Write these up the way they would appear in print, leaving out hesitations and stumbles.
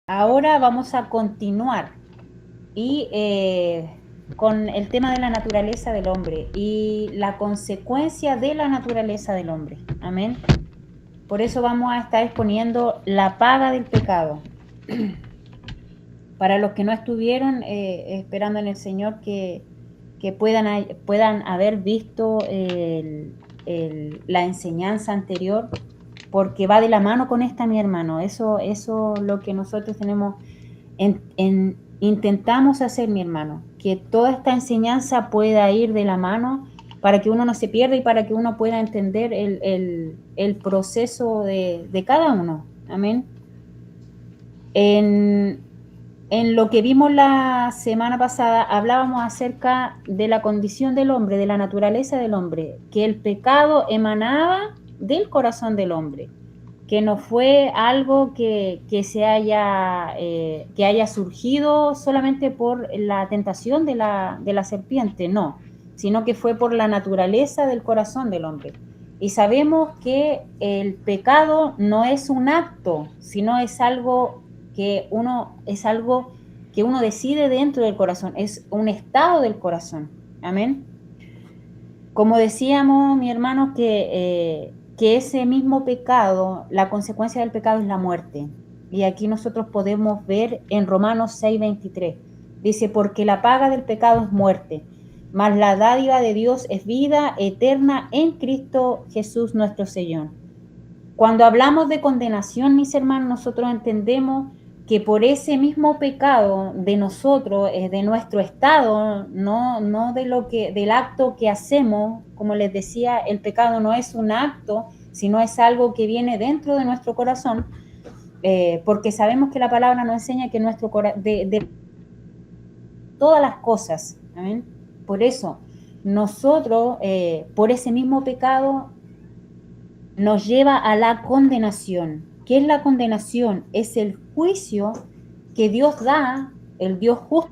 Ahora vamos a continuar y con el tema de la naturaleza del hombre y la consecuencia de la naturaleza del hombre. Amén. Por eso vamos a estar exponiendo la paga del pecado. Para los que no estuvieron esperando en el Señor que puedan haber visto la enseñanza anterior, porque va de la mano con esta, mi hermano. Eso lo que nosotros tenemos intentamos hacer, mi hermano, que toda esta enseñanza pueda ir de la mano para que uno no se pierda y para que uno pueda entender el proceso de cada uno. Amén. En lo que vimos la semana pasada, hablábamos acerca de la condición del hombre, de la naturaleza del hombre, que el pecado emanaba del corazón del hombre, que no fue algo que haya surgido solamente por la tentación de la serpiente, no, sino que fue por la naturaleza del corazón del hombre. Y sabemos que el pecado no es un acto, sino es algo que uno decide dentro del corazón, es un estado del corazón. Amén. Como decíamos, mi hermano, que ese mismo pecado, la consecuencia del pecado es la muerte. Y aquí nosotros podemos ver en Romanos 6:23. Dice, porque la paga del pecado es muerte, mas la dádiva de Dios es vida eterna en Cristo Jesús nuestro Señor. Cuando hablamos de condenación, mis hermanos, nosotros entendemos que por ese mismo pecado de nosotros, de nuestro estado, no del acto que hacemos, como les decía, el pecado no es un acto, sino es algo que viene dentro de nuestro corazón, porque sabemos que la palabra nos enseña que nuestro corazón, de todas las cosas, ¿amén? Por eso, nosotros, por ese mismo pecado, nos lleva a la condenación. ¿Qué es la condenación? Es el juicio que Dios da, el Dios justo,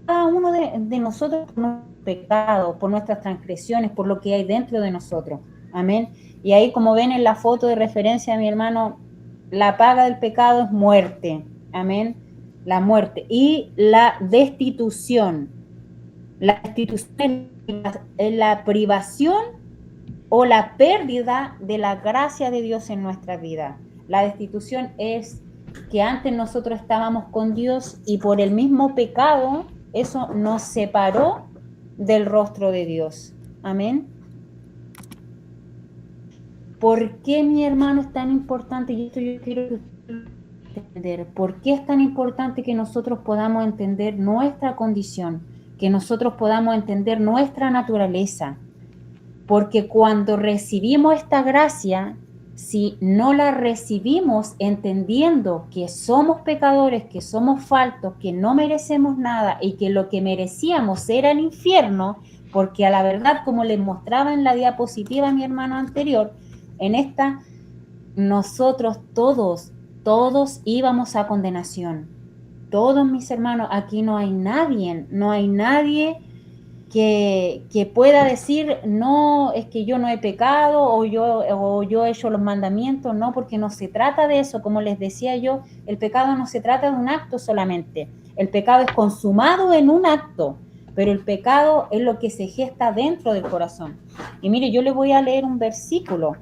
a cada uno de nosotros por nuestros pecados, por nuestras transgresiones, por lo que hay dentro de nosotros. Amén. Y ahí, como ven en la foto de referencia, mi hermano, la paga del pecado es muerte. Amén. La muerte. Y la destitución. La destitución es la privación o la pérdida de la gracia de Dios en nuestra vida. La destitución es que antes nosotros estábamos con Dios y por el mismo pecado eso nos separó del rostro de Dios. Amén. ¿Por qué, mi hermano, es tan importante? Y esto yo quiero entender. ¿Por qué es tan importante que nosotros podamos entender nuestra condición? Que nosotros podamos entender nuestra naturaleza. Porque cuando recibimos esta gracia, si no la recibimos entendiendo que somos pecadores, que somos faltos, que no merecemos nada y que lo que merecíamos era el infierno, porque a la verdad, como les mostraba en la diapositiva mi hermano anterior, en esta, nosotros todos íbamos a condenación. Todos, mis hermanos, aquí no hay nadie que pueda decir, no, es que yo no he pecado o yo he hecho los mandamientos, no, porque no se trata de eso. Como les decía yo, el pecado no se trata de un acto solamente. El pecado es consumado en un acto, pero el pecado es lo que se gesta dentro del corazón. Y mire, yo le voy a leer un versículo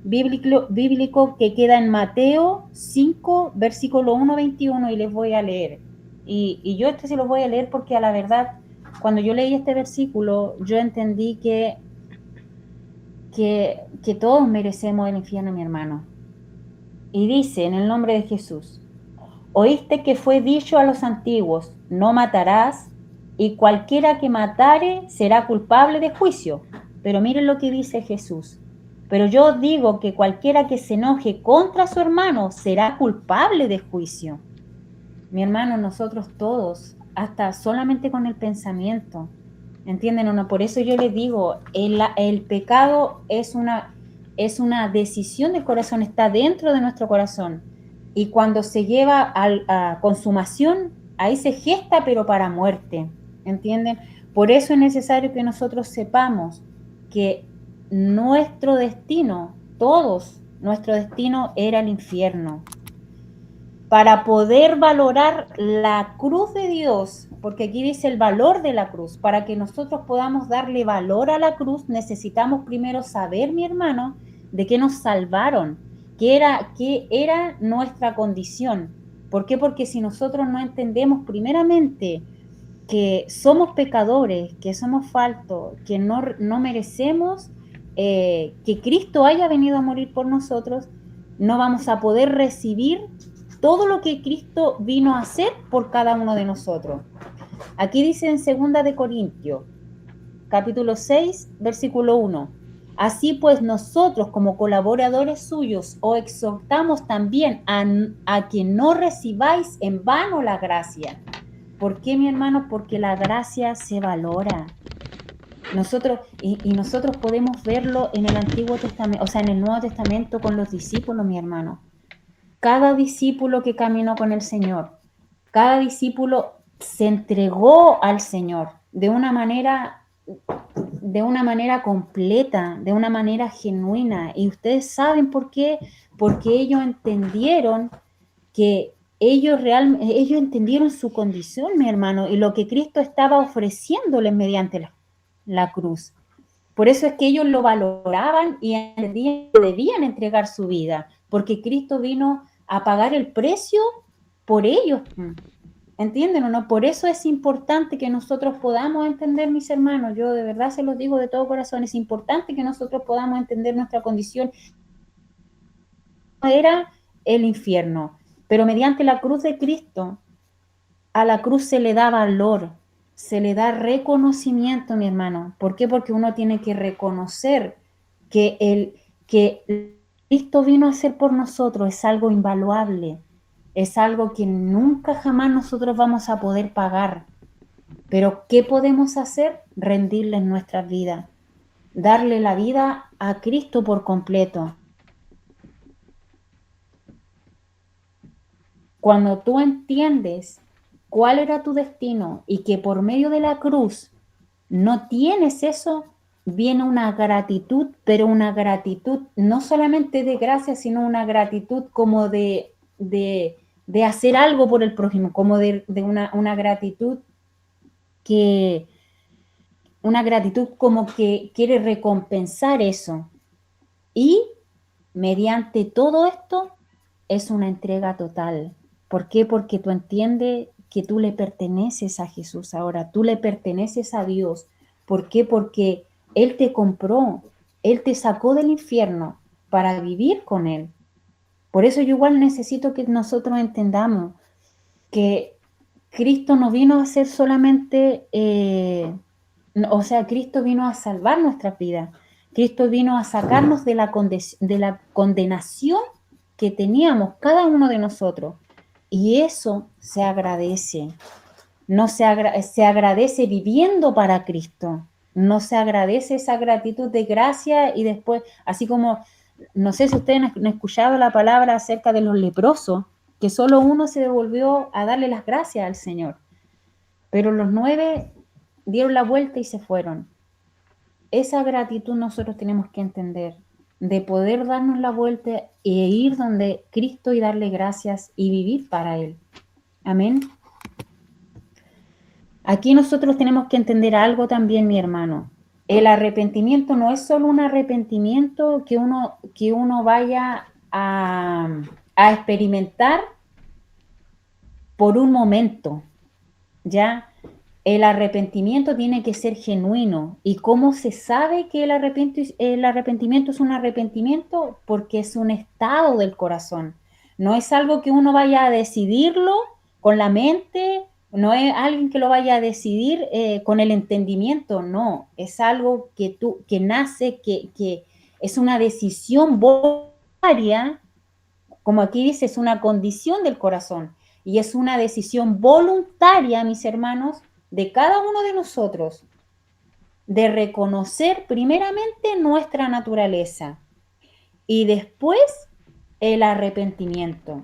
bíblico que queda en Mateo 5, versículo 1-21, y les voy a leer. Y yo se los voy a leer porque a la verdad, cuando yo leí este versículo, yo entendí que todos merecemos el infierno, mi hermano. Y dice, en el nombre de Jesús, oíste que fue dicho a los antiguos, no matarás, y cualquiera que matare será culpable de juicio. Pero miren lo que dice Jesús. Pero yo digo que cualquiera que se enoje contra su hermano será culpable de juicio. Mi hermano, nosotros todos, hasta solamente con el pensamiento, ¿entienden o no? Por eso yo les digo, el pecado es una decisión del corazón, está dentro de nuestro corazón. Y cuando se lleva a consumación, ahí se gesta, pero para muerte, ¿entienden? Por eso es necesario que nosotros sepamos que nuestro destino era el infierno. para poder valorar la cruz de Dios, porque aquí dice el valor de la cruz, para que nosotros podamos darle valor a la cruz, necesitamos primero saber, mi hermano, de qué nos salvaron, qué era nuestra condición. ¿Por qué? Porque si nosotros no entendemos primeramente que somos pecadores, que somos faltos, que no merecemos que Cristo haya venido a morir por nosotros, no vamos a poder recibir todo lo que Cristo vino a hacer por cada uno de nosotros. Aquí dice en 2 de Corintios, capítulo 6, versículo 1. Así pues nosotros como colaboradores suyos os exhortamos también a que no recibáis en vano la gracia. ¿Por qué, mi hermano? Porque la gracia se valora. Nosotros podemos verlo en el Antiguo Testamento, o sea, en el Nuevo Testamento con los discípulos, mi hermano. Cada discípulo que caminó con el Señor, cada discípulo se entregó al Señor de una manera completa, de una manera genuina. Y ustedes saben por qué, porque ellos entendieron que ellos entendieron su condición, mi hermano, y lo que Cristo estaba ofreciéndoles mediante la cruz. Por eso es que ellos lo valoraban y entendían que debían entregar su vida, porque Cristo vino a pagar el precio por ellos. ¿Entienden o no? Por eso es importante que nosotros podamos entender, mis hermanos, yo de verdad se los digo de todo corazón, es importante que nosotros podamos entender nuestra condición. Era el infierno, pero mediante la cruz de Cristo, a la cruz se le da valor, se le da reconocimiento, mi hermano. ¿Por qué? Porque uno tiene que reconocer que Cristo vino a hacer por nosotros es algo invaluable, es algo que nunca jamás nosotros vamos a poder pagar. Pero ¿qué podemos hacer? Rendirle nuestras vidas, darle la vida a Cristo por completo. Cuando tú entiendes cuál era tu destino y que por medio de la cruz no tienes eso, viene una gratitud, pero una gratitud no solamente de gracia, sino una gratitud como de hacer algo por el prójimo, como de una gratitud como que quiere recompensar eso. Y mediante todo esto es una entrega total. ¿Por qué? Porque tú entiendes que tú le perteneces a Jesús ahora, tú le perteneces a Dios. ¿Por qué? Porque Él te compró, Él te sacó del infierno para vivir con Él. Por eso yo igual necesito que nosotros entendamos que Cristo no vino a ser solamente, Cristo vino a salvar nuestras vidas. Cristo vino a sacarnos de la condenación que teníamos cada uno de nosotros. Y eso se agradece. No se agradece viviendo para Cristo. No se agradece esa gratitud de gracia y después, así como, no sé si ustedes han escuchado la palabra acerca de los leprosos, que solo uno se devolvió a darle las gracias al Señor. Pero los 9 dieron la vuelta y se fueron. Esa gratitud nosotros tenemos que entender, de poder darnos la vuelta e ir donde Cristo y darle gracias y vivir para Él. Amén. Aquí nosotros tenemos que entender algo también, mi hermano. El arrepentimiento no es solo un arrepentimiento que uno vaya a experimentar por un momento, ¿ya? El arrepentimiento tiene que ser genuino. ¿Y cómo se sabe que el arrepentimiento es un arrepentimiento? Porque es un estado del corazón. No es algo que uno vaya a decidirlo con la mente, no es alguien que lo vaya a decidir con el entendimiento, no. Es algo que nace, que es una decisión voluntaria, como aquí dice, es una condición del corazón. Y es una decisión voluntaria, mis hermanos, de cada uno de nosotros, de reconocer primeramente nuestra naturaleza y después el arrepentimiento.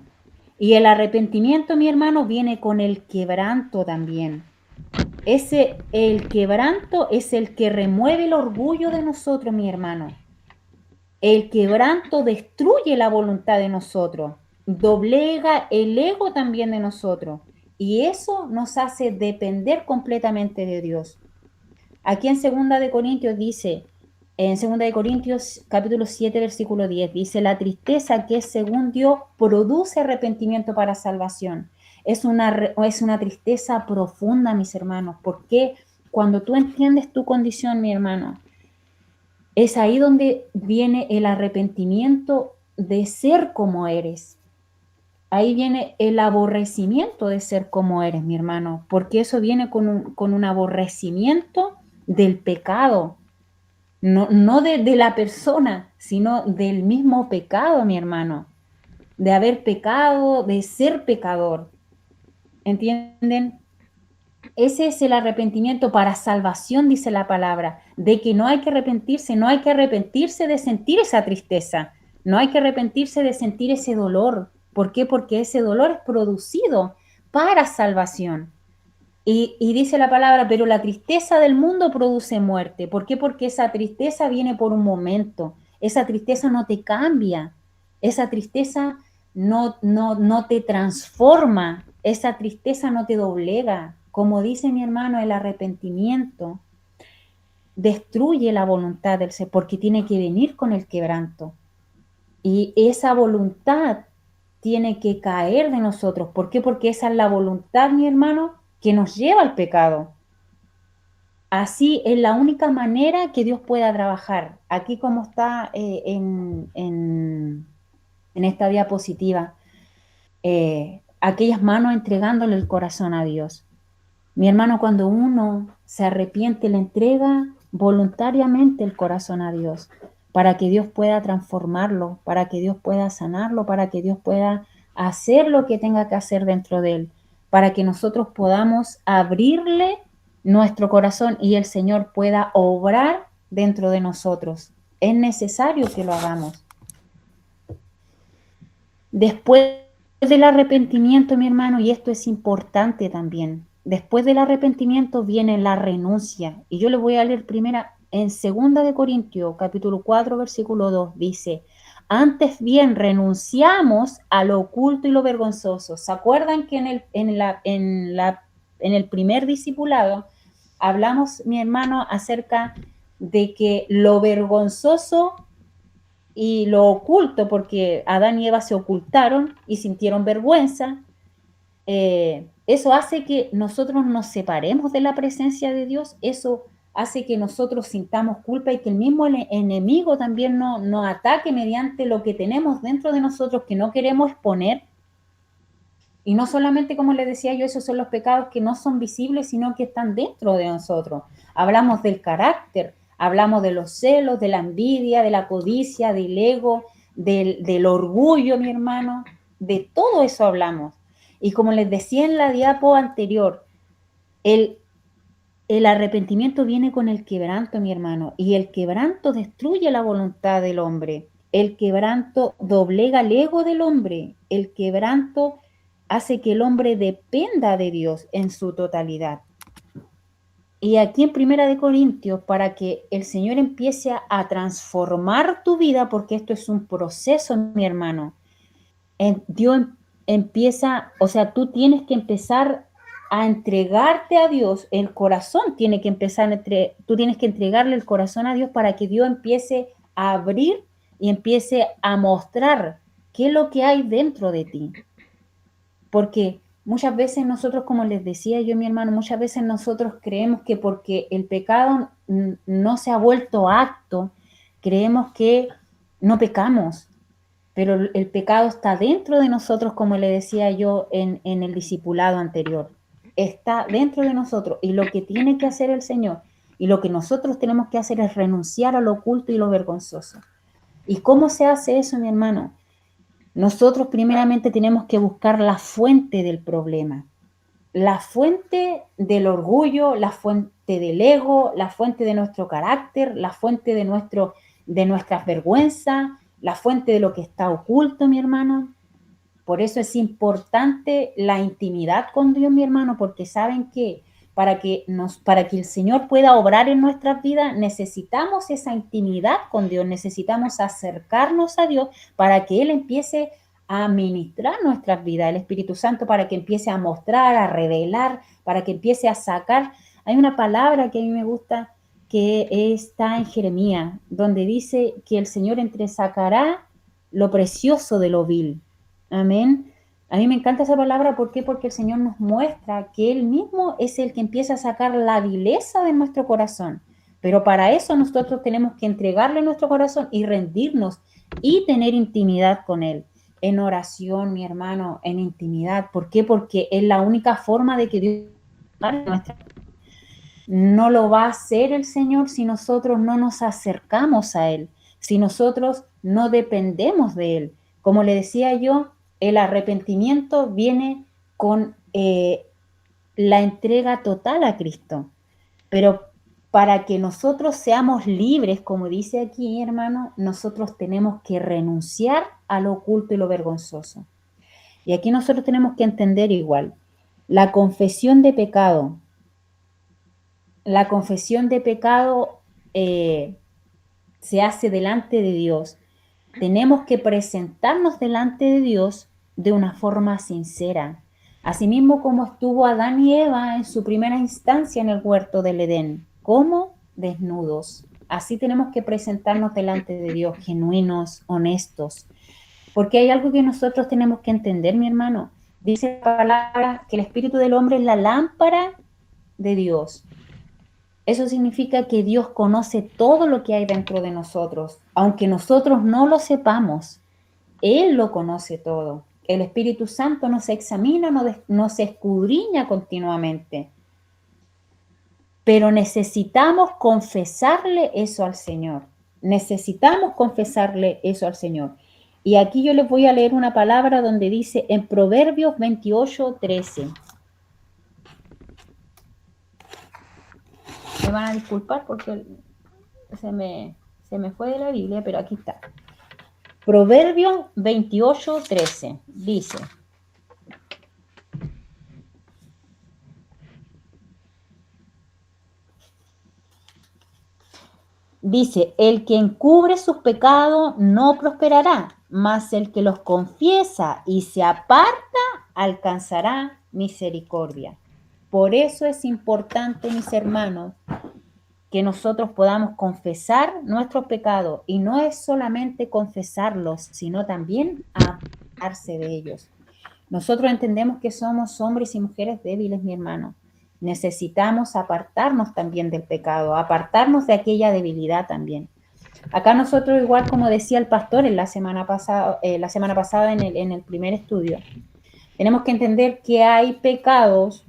Y el arrepentimiento, mi hermano, viene con el quebranto también. El quebranto es el que remueve el orgullo de nosotros, mi hermano. El quebranto destruye la voluntad de nosotros. doblega el ego también de nosotros. Y eso nos hace depender completamente de Dios. Aquí en 2 dice, en 2 capítulo 7, versículo 10, dice, la tristeza que es según Dios produce arrepentimiento para salvación. Es una tristeza profunda, mis hermanos, porque cuando tú entiendes tu condición, mi hermano, es ahí donde viene el arrepentimiento de ser como eres. Ahí viene el aborrecimiento de ser como eres, mi hermano, porque eso viene con un aborrecimiento del pecado, no de la persona, sino del mismo pecado, mi hermano, de haber pecado, de ser pecador. ¿Entienden? Ese es el arrepentimiento para salvación, dice la palabra, de que no hay que arrepentirse de sentir esa tristeza, no hay que arrepentirse de sentir ese dolor. ¿Por qué? Porque ese dolor es producido para salvación. Y dice la palabra, pero la tristeza del mundo produce muerte. ¿Por qué? Porque esa tristeza viene por un momento. Esa tristeza no te cambia. Esa tristeza no te transforma. Esa tristeza no te doblega. Como dice mi hermano, el arrepentimiento destruye la voluntad del ser porque tiene que venir con el quebranto. Y esa voluntad tiene que caer de nosotros. ¿Por qué? Porque esa es la voluntad, mi hermano, que nos lleva al pecado. Así es la única manera que Dios pueda trabajar. Aquí como está en esta diapositiva, aquellas manos entregándole el corazón a Dios. Mi hermano, cuando uno se arrepiente, le entrega voluntariamente el corazón a Dios, para que Dios pueda transformarlo, para que Dios pueda sanarlo, para que Dios pueda hacer lo que tenga que hacer dentro de él, para que nosotros podamos abrirle nuestro corazón y el Señor pueda obrar dentro de nosotros. Es necesario que lo hagamos. Después del arrepentimiento, mi hermano, y esto es importante también, después del arrepentimiento viene la renuncia. Y yo le voy a leer primera en 2 Corintios, capítulo 4, versículo 2, dice, antes bien renunciamos a lo oculto y lo vergonzoso. ¿Se acuerdan que en el primer discipulado hablamos, mi hermano, acerca de que lo vergonzoso y lo oculto, porque Adán y Eva se ocultaron y sintieron vergüenza, eso hace que nosotros nos separemos de la presencia de Dios, eso hace que nosotros sintamos culpa y que el mismo enemigo también nos ataque mediante lo que tenemos dentro de nosotros que no queremos exponer. Y no solamente, como les decía yo, esos son los pecados que no son visibles, sino que están dentro de nosotros. Hablamos del carácter, hablamos de los celos, de la envidia, de la codicia, del ego, del orgullo, mi hermano. De todo eso hablamos. Y como les decía en la diapo anterior, el arrepentimiento viene con el quebranto, mi hermano. Y el quebranto destruye la voluntad del hombre. El quebranto doblega el ego del hombre. El quebranto hace que el hombre dependa de Dios en su totalidad. Y aquí en 1 Corintios, para que el Señor empiece a transformar tu vida, porque esto es un proceso, mi hermano, Dios empieza, o sea, tú tienes que empezar a entregarte a Dios, el corazón tiene que empezar, tú tienes que entregarle el corazón a Dios para que Dios empiece a abrir y empiece a mostrar qué es lo que hay dentro de ti. Porque muchas veces nosotros, como les decía yo, mi hermano, muchas veces nosotros creemos que porque el pecado no se ha vuelto acto, creemos que no pecamos, pero el pecado está dentro de nosotros, como le decía yo en el discipulado anterior. Está dentro de nosotros y lo que tiene que hacer el Señor y lo que nosotros tenemos que hacer es renunciar a lo oculto y lo vergonzoso. ¿Y cómo se hace eso, mi hermano? Nosotros primeramente tenemos que buscar la fuente del problema, la fuente del orgullo, la fuente del ego, la fuente de nuestro carácter, la fuente de nuestras vergüenzas, la fuente de lo que está oculto, mi hermano. Por eso es importante la intimidad con Dios, mi hermano, porque saben que para que el Señor pueda obrar en nuestras vidas, necesitamos esa intimidad con Dios, necesitamos acercarnos a Dios para que Él empiece a ministrar nuestras vidas, el Espíritu Santo, para que empiece a mostrar, a revelar, para que empiece a sacar. Hay una palabra que a mí me gusta que está en Jeremías, donde dice que el Señor entresacará lo precioso de lo vil. Amén. A mí me encanta esa palabra, ¿por qué? Porque el Señor nos muestra que Él mismo es el que empieza a sacar la vileza de nuestro corazón. Pero para eso nosotros tenemos que entregarle nuestro corazón y rendirnos y tener intimidad con Él. En oración, mi hermano, en intimidad. ¿Por qué? Porque es la única forma de que Dios nuestra. No lo va a hacer el Señor si nosotros no nos acercamos a Él, si nosotros no dependemos de Él. Como le decía yo, el arrepentimiento viene con la entrega total a Cristo. Pero para que nosotros seamos libres, como dice aquí, hermano, nosotros tenemos que renunciar a lo oculto y lo vergonzoso. Y aquí nosotros tenemos que entender igual, la confesión de pecado. La confesión de pecado se hace delante de Dios. Tenemos que presentarnos delante de Dios de una forma sincera. Asimismo como estuvo Adán y Eva en su primera instancia en el huerto del Edén. ¿Cómo? Desnudos. Así tenemos que presentarnos delante de Dios, genuinos, honestos. Porque hay algo que nosotros tenemos que entender, mi hermano. Dice la palabra que el espíritu del hombre es la lámpara de Dios. Eso significa que Dios conoce todo lo que hay dentro de nosotros. Aunque nosotros no lo sepamos, Él lo conoce todo. El Espíritu Santo nos examina, nos escudriña continuamente. Pero necesitamos confesarle eso al Señor. Necesitamos confesarle eso al Señor. Y aquí yo les voy a leer una palabra donde dice en Proverbios 28:13. Me van a disculpar porque se me fue de la Biblia, pero aquí está. Proverbios 28:13 dice: el que encubre sus pecados no prosperará, mas el que los confiesa y se aparta alcanzará misericordia. Por eso es importante, mis hermanos, que nosotros podamos confesar nuestros pecados, y no es solamente confesarlos, sino también apartarse de ellos. Nosotros entendemos que somos hombres y mujeres débiles, mi hermano. Necesitamos apartarnos también del pecado, apartarnos de aquella debilidad también. Acá nosotros, igual como decía el pastor en la semana pasada en el primer estudio, tenemos que entender que hay pecados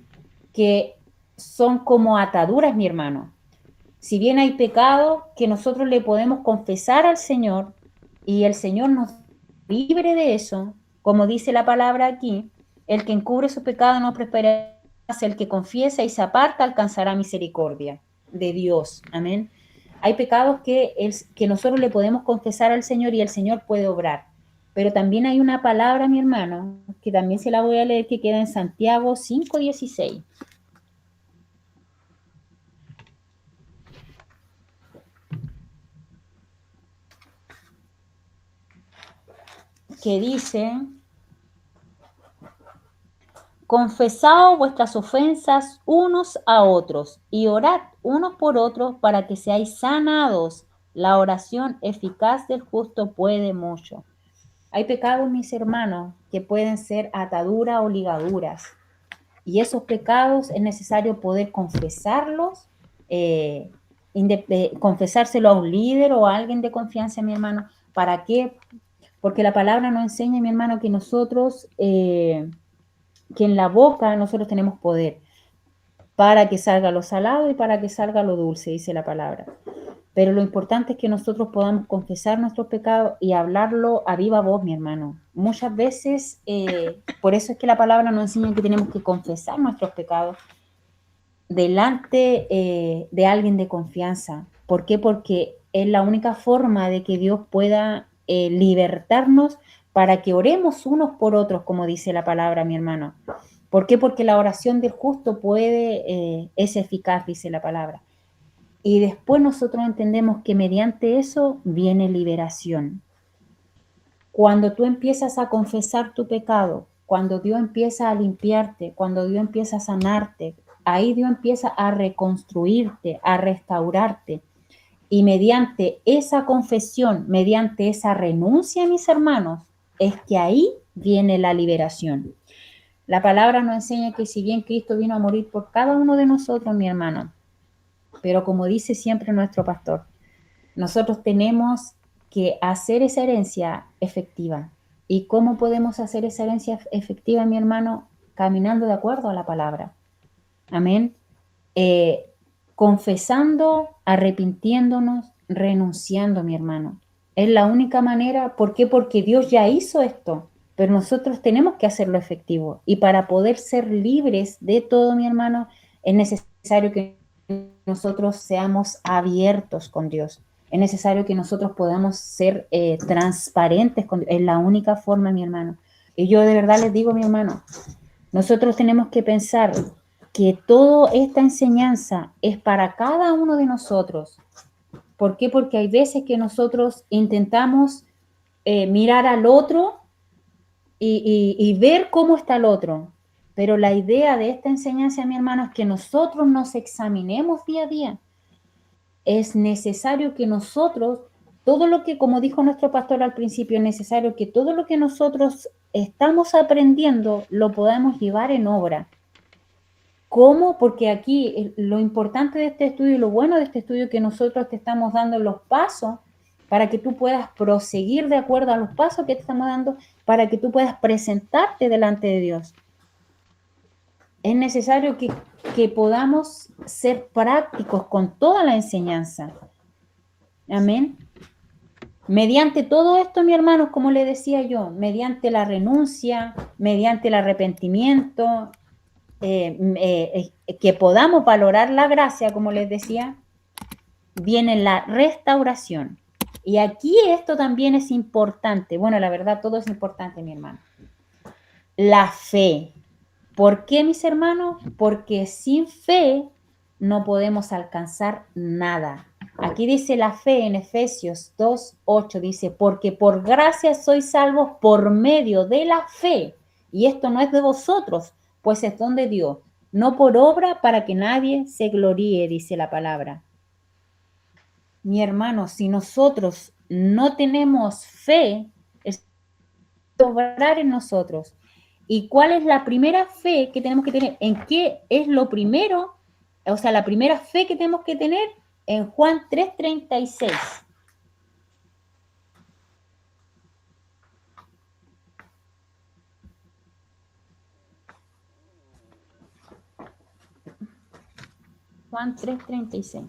que son como ataduras, mi hermano. Si bien hay pecados que nosotros le podemos confesar al Señor y el Señor nos libre de eso, como dice la palabra aquí, el que encubre su pecado no prosperará, el que confiesa y se aparta alcanzará misericordia de Dios. Amén. Hay pecados que nosotros le podemos confesar al Señor y el Señor puede obrar. Pero también hay una palabra, mi hermano, que también se la voy a leer, que queda en Santiago 5:16. Que dice: confesaos vuestras ofensas unos a otros y orad unos por otros para que seáis sanados. La oración eficaz del justo puede mucho. Hay pecados, mis hermanos, que pueden ser ataduras o ligaduras. Y esos pecados es necesario poder confesarlos, confesárselo a un líder o a alguien de confianza, mi hermano. ¿Para qué? Porque la palabra nos enseña, mi hermano, que nosotros, que en la boca nosotros tenemos poder para que salga lo salado y para que salga lo dulce, dice la palabra. Pero lo importante es que nosotros podamos confesar nuestros pecados y hablarlo a viva voz, mi hermano. Muchas veces, por eso es que la palabra nos enseña que tenemos que confesar nuestros pecados delante de alguien de confianza. ¿Por qué? Porque es la única forma de que Dios pueda libertarnos para que oremos unos por otros, como dice la palabra, mi hermano. ¿Por qué? Porque la oración del justo es eficaz, dice la palabra. Y después nosotros entendemos que mediante eso viene liberación. Cuando tú empiezas a confesar tu pecado, cuando Dios empieza a limpiarte, cuando Dios empieza a sanarte, ahí Dios empieza a reconstruirte, a restaurarte. Y mediante esa confesión, mediante esa renuncia, mis hermanos, es que ahí viene la liberación. La palabra nos enseña que si bien Cristo vino a morir por cada uno de nosotros, mi hermano, pero como dice siempre nuestro pastor, nosotros tenemos que hacer esa herencia efectiva. ¿Y cómo podemos hacer esa herencia efectiva, mi hermano? Caminando de acuerdo a la palabra. Amén. Confesando, arrepintiéndonos, renunciando, mi hermano. Es la única manera. ¿Por qué? Porque Dios ya hizo esto, pero nosotros tenemos que hacerlo efectivo. Y para poder ser libres de todo, mi hermano, es necesario que nosotros seamos abiertos con Dios. Es necesario que nosotros podamos ser transparentes con Dios. Es la única forma, mi hermano. Y yo de verdad les digo, mi hermano, nosotros tenemos que pensar que toda esta enseñanza es para cada uno de nosotros. ¿Por qué? Porque hay veces que nosotros intentamos mirar al otro y ver cómo está el otro. Pero la idea de esta enseñanza, mi hermano, es que nosotros nos examinemos día a día. Es necesario que nosotros, todo lo que, como dijo nuestro pastor al principio, es necesario que todo lo que nosotros estamos aprendiendo lo podamos llevar en obra. ¿Cómo? Porque aquí lo importante de este estudio y lo bueno de este estudio es que nosotros te estamos dando los pasos para que tú puedas proseguir de acuerdo a los pasos que te estamos dando, para que tú puedas presentarte delante de Dios. Es necesario que podamos ser prácticos con toda la enseñanza. Amén. Mediante todo esto, mi hermano, como le decía yo, mediante la renuncia, mediante el arrepentimiento, que podamos valorar la gracia, como les decía, viene la restauración. Y aquí esto también es importante. Bueno, la verdad, todo es importante, mi hermano. La fe. ¿Por qué, mis hermanos? Porque sin fe no podemos alcanzar nada. Aquí dice la fe en Efesios 2:8, dice, porque por gracia sois salvos por medio de la fe. Y esto no es de vosotros, pues es don de Dios, no por obra para que nadie se gloríe, dice la palabra. Mi hermano, si nosotros no tenemos fe, es obrar en nosotros. ¿Y cuál es la primera fe que tenemos que tener? ¿En qué es lo primero? O sea, la primera fe que tenemos que tener en Juan 3:36. Juan 3:36.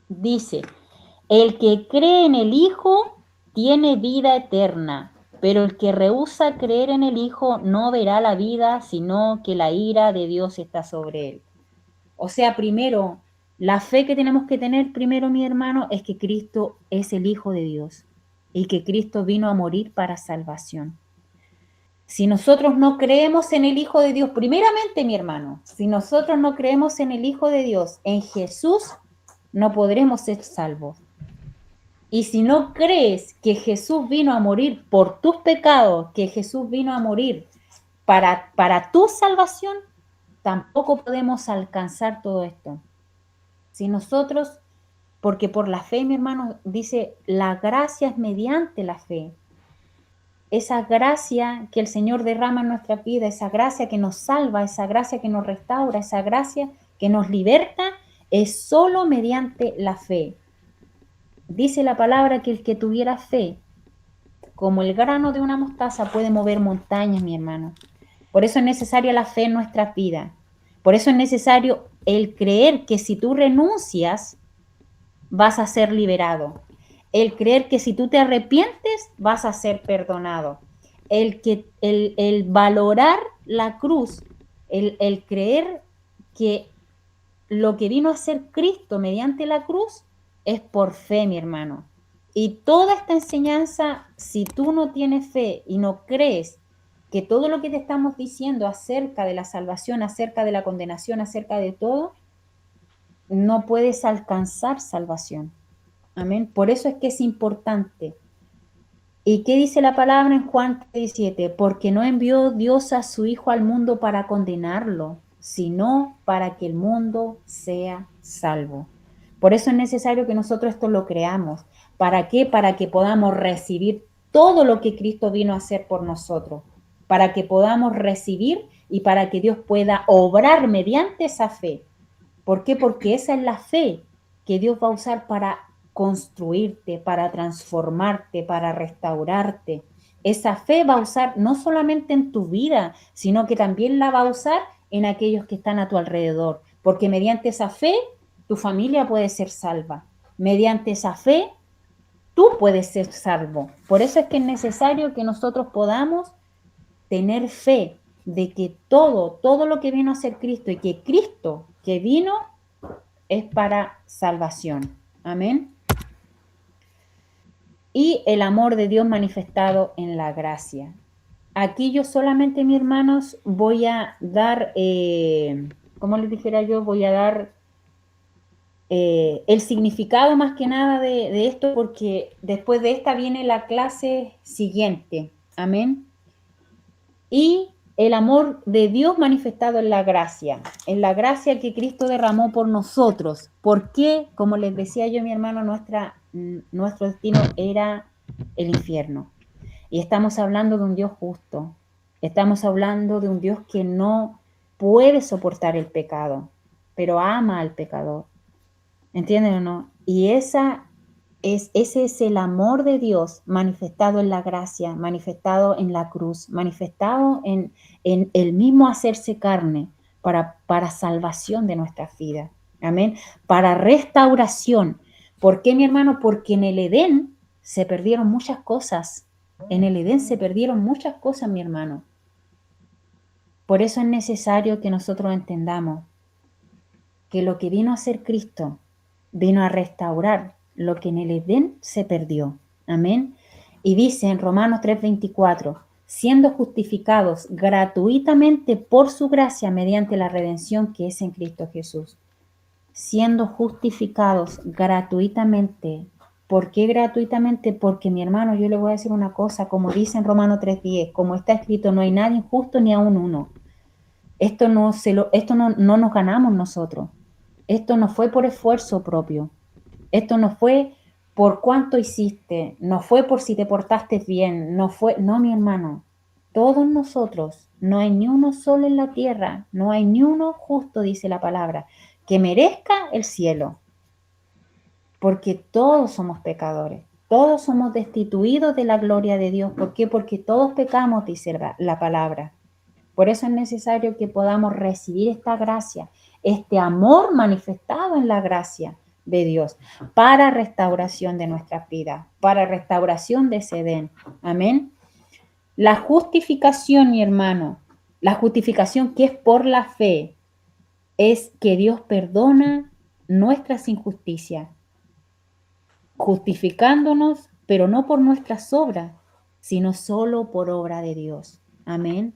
Dice, el que cree en el Hijo tiene vida eterna, pero el que rehúsa creer en el Hijo no verá la vida, sino que la ira de Dios está sobre él. O sea, primero, la fe que tenemos que tener primero, mi hermano, es que Cristo es el Hijo de Dios y que Cristo vino a morir para salvación. Si nosotros no creemos en el Hijo de Dios, primeramente, mi hermano, si nosotros no creemos en el Hijo de Dios, en Jesús, no podremos ser salvos. Y si no crees que Jesús vino a morir por tus pecados, que Jesús vino a morir para tu salvación, tampoco podemos alcanzar todo esto. Si nosotros, porque por la fe, mi hermano, dice, la gracia es mediante la fe. Esa gracia que el Señor derrama en nuestra vida, esa gracia que nos salva, esa gracia que nos restaura, esa gracia que nos liberta, es solo mediante la fe. Dice la palabra que el que tuviera fe, como el grano de una mostaza, puede mover montañas, mi hermano. Por eso es necesaria la fe en nuestras vidas. Por eso es necesario el creer que si tú renuncias, vas a ser liberado. El creer que si tú te arrepientes, vas a ser perdonado. El valorar la cruz, el creer que lo que vino a ser Cristo mediante la cruz es por fe, mi hermano. Y toda esta enseñanza, si tú no tienes fe y no crees que todo lo que te estamos diciendo acerca de la salvación, acerca de la condenación, acerca de todo, no puedes alcanzar salvación. Amén. Por eso es que es importante. ¿Y qué dice la palabra en Juan 17? Porque no envió Dios a su Hijo al mundo para condenarlo, sino para que el mundo sea salvo. Por eso es necesario que nosotros esto lo creamos. ¿Para qué? Para que podamos recibir todo lo que Cristo vino a hacer por nosotros. Para que podamos recibir y para que Dios pueda obrar mediante esa fe. ¿Por qué? Porque esa es la fe que Dios va a usar para construirte, para transformarte, para restaurarte. Esa fe va a usar no solamente en tu vida, sino que también la va a usar en aquellos que están a tu alrededor. Porque mediante esa fe, tu familia puede ser salva. Mediante esa fe, tú puedes ser salvo. Por eso es que es necesario que nosotros podamos tener fe de que todo lo que vino a ser Cristo y que Cristo que vino es para salvación. Amén. Y el amor de Dios manifestado en la gracia. Aquí yo solamente, mis hermanos, voy a dar, como les dijera yo, voy a dar el significado más que nada de esto, porque después de esta viene la clase siguiente. Amén. Y el amor de Dios manifestado en la gracia que Cristo derramó por nosotros. Porque, como les decía yo, mi hermano, nuestro destino era el infierno. Y estamos hablando de un Dios justo. Estamos hablando de un Dios que no puede soportar el pecado, pero ama al pecador. ¿Entienden o no? Y ese es el amor de Dios manifestado en la gracia, manifestado en la cruz, manifestado en el mismo hacerse carne para salvación de nuestras vidas. Amén. Para restauración. ¿Por qué, mi hermano? Porque en el Edén se perdieron muchas cosas. En el Edén se perdieron muchas cosas, mi hermano. Por eso es necesario que nosotros entendamos que lo que vino a ser Cristo vino a restaurar lo que en el Edén se perdió. Amén. Y dice en Romanos 3:24, siendo justificados gratuitamente por su gracia mediante la redención que es en Cristo Jesús. Siendo justificados gratuitamente. ¿Por qué gratuitamente? Porque, mi hermano, yo le voy a decir una cosa, como dice en Romanos 3:10, como está escrito, no hay nadie injusto ni aun uno. Esto no nos ganamos nosotros. Esto no fue por esfuerzo propio. Esto no fue por cuánto hiciste, no fue por si te portaste bien, no, mi hermano. Todos nosotros, no hay ni uno solo en la tierra, no hay ni uno justo, dice la palabra, que merezca el cielo. Porque todos somos pecadores, todos somos destituidos de la gloria de Dios. ¿Por qué? Porque todos pecamos, dice la palabra. Por eso es necesario que podamos recibir esta gracia, este amor manifestado en la gracia de Dios para restauración de nuestras vidas, para restauración de ese Edén. Amén. La justificación, mi hermano, la justificación que es por la fe, es que Dios perdona nuestras injusticias, justificándonos, pero no por nuestras obras, sino solo por obra de Dios. Amén.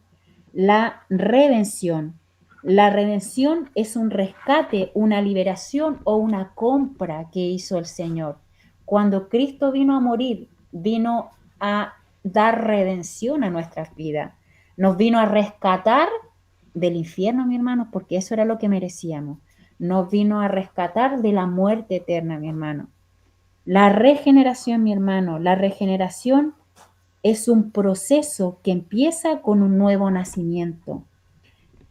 La redención. La redención es un rescate, una liberación o una compra que hizo el Señor. Cuando Cristo vino a morir, vino a dar redención a nuestras vidas. Nos vino a rescatar del infierno, mi hermano, porque eso era lo que merecíamos. Nos vino a rescatar de la muerte eterna, mi hermano. La regeneración, mi hermano, la regeneración es un proceso que empieza con un nuevo nacimiento,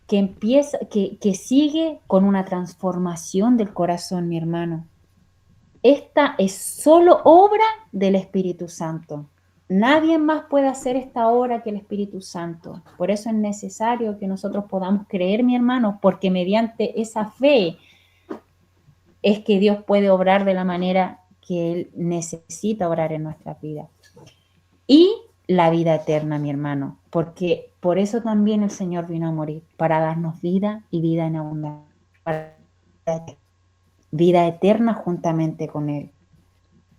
que sigue con una transformación del corazón, mi hermano. Esta es solo obra del Espíritu Santo. Nadie más puede hacer esta obra que el Espíritu Santo. Por eso es necesario que nosotros podamos creer, mi hermano, porque mediante esa fe es que Dios puede obrar de la manera que Él necesita obrar en nuestras vidas. Y la vida eterna, mi hermano, porque por eso también el Señor vino a morir, para darnos vida y vida en abundancia, vida eterna juntamente con Él.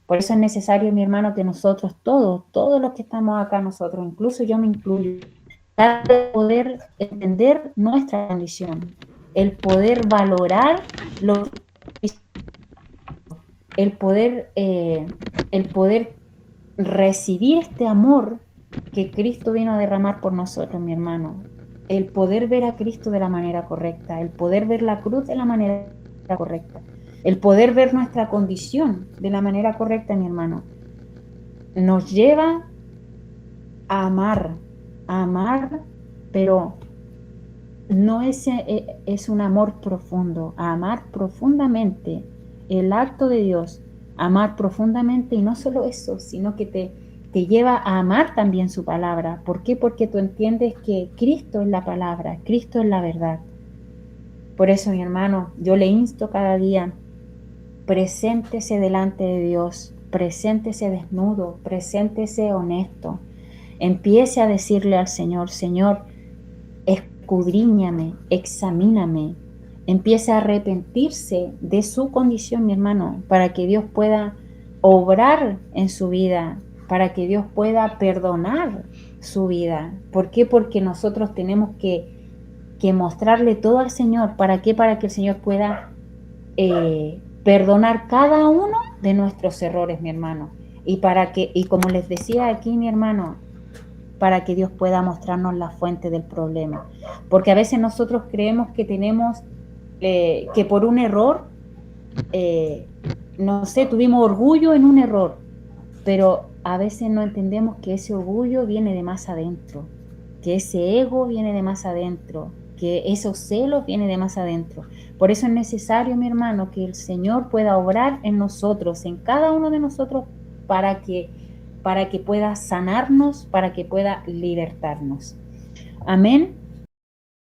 Por eso es necesario, mi hermano, que nosotros todos los que estamos acá, nosotros, incluso yo me incluyo, poder entender nuestra condición, el poder valorar lo el poder recibir este amor que Cristo vino a derramar por nosotros, mi hermano, el poder ver a Cristo de la manera correcta, el poder ver la cruz de la manera correcta, el poder ver nuestra condición de la manera correcta, mi hermano, nos lleva a amar, pero no es un amor profundo, a amar profundamente el acto de Dios, amar profundamente, y no solo eso, sino que te lleva a amar también su palabra. ¿Por qué? Porque tú entiendes que Cristo es la palabra, Cristo es la verdad. Por eso, mi hermano, yo le insto cada día, preséntese delante de Dios, preséntese desnudo, preséntese honesto. Empiece a decirle al Señor, Señor, escudriñame, examíname. Empiece a arrepentirse de su condición, mi hermano, para que Dios pueda obrar en su vida, para que Dios pueda perdonar su vida. ¿Por qué? Porque nosotros tenemos que mostrarle todo al Señor. ¿Para qué? Para que el Señor pueda perdonar cada uno de nuestros errores, mi hermano. Y como les decía aquí, mi hermano, para que Dios pueda mostrarnos la fuente del problema. Porque a veces nosotros creemos que tenemos, que por un error, no sé, tuvimos orgullo en un error, pero a veces no entendemos que ese orgullo viene de más adentro, que ese ego viene de más adentro, que esos celos vienen de más adentro. Por eso es necesario, mi hermano, que el Señor pueda obrar en nosotros, en cada uno de nosotros, para que pueda sanarnos, para que pueda libertarnos. Amén.